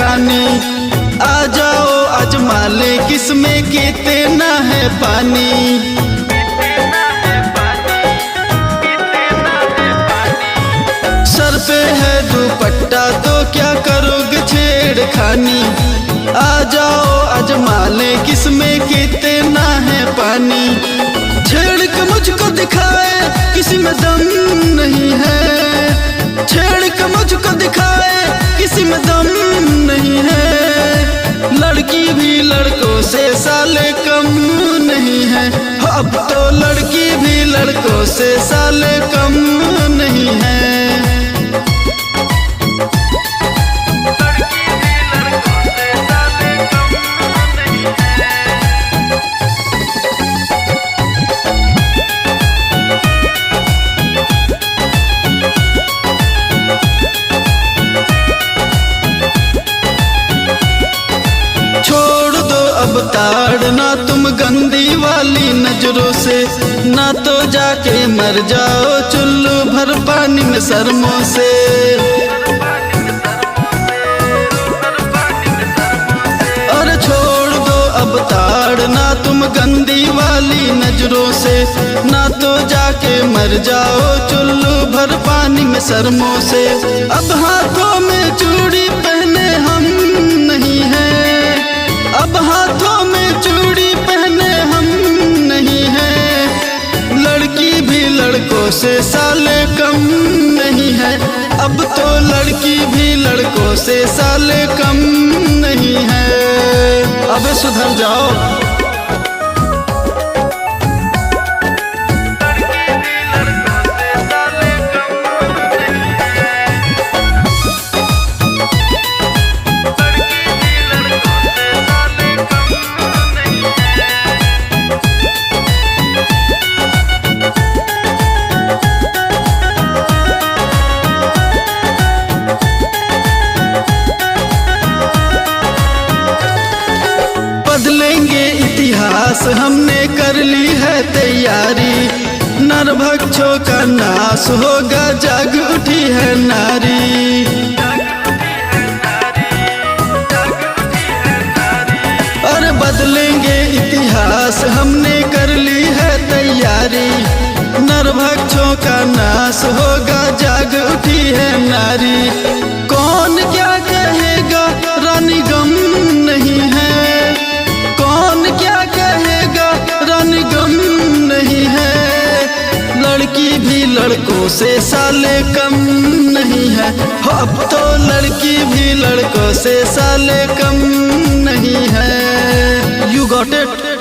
छेड़खानी। आ जाओ आजमा ले किसमें कितना है पानी। सर पे है दुपट्टा तो क्या करोगे छेड़खानी। आ जाओ आजमा ले किसमें कितना है पानी। छेड़ के मुझको दिखाए किसी में दम नहीं है। छेड़ के मुझको दिखाए किसी में दम नहीं है। लड़की भी लड़कों से साले कम नहीं है। अब तो लड़की भी लड़कों से साले कम नहीं है। छोड़ दो अब ताड़ना तुम गंदी वाली नजरों से। ना तो जाके मर जाओ चुल्लू भर पानी में शर्मों से। और छोड़ दो अब ताड़ना तुम गंदी वाली नजरों से। ना तो जाके मर जाओ चुल्लू भर पानी में शर्मों से। अब हाथों में चूड़ी पहने हम नहीं है। अब हाथों में चूड़ी पहने हम नहीं है। लड़की भी लड़कों से साले कम नहीं है। अब तो लड़की भी लड़कों से साले कम नहीं है। अब सुधर जाओ। बदलेंगे इतिहास हमने कर ली है तैयारी। नरभक्षों का नाश होगा जाग उठी है नारी। और बदलेंगे इतिहास हमने कर ली है तैयारी। नरभक्षों का नाश होगा जाग उठी है नारी। कौन क्या कहेगा रानी गम नहीं है। कौन क्या कहेगा रानी गम नहीं है। लड़की भी लड़कों से साले कम नहीं है। अब तो लड़की भी लड़कों से साले कम नहीं है। You got it?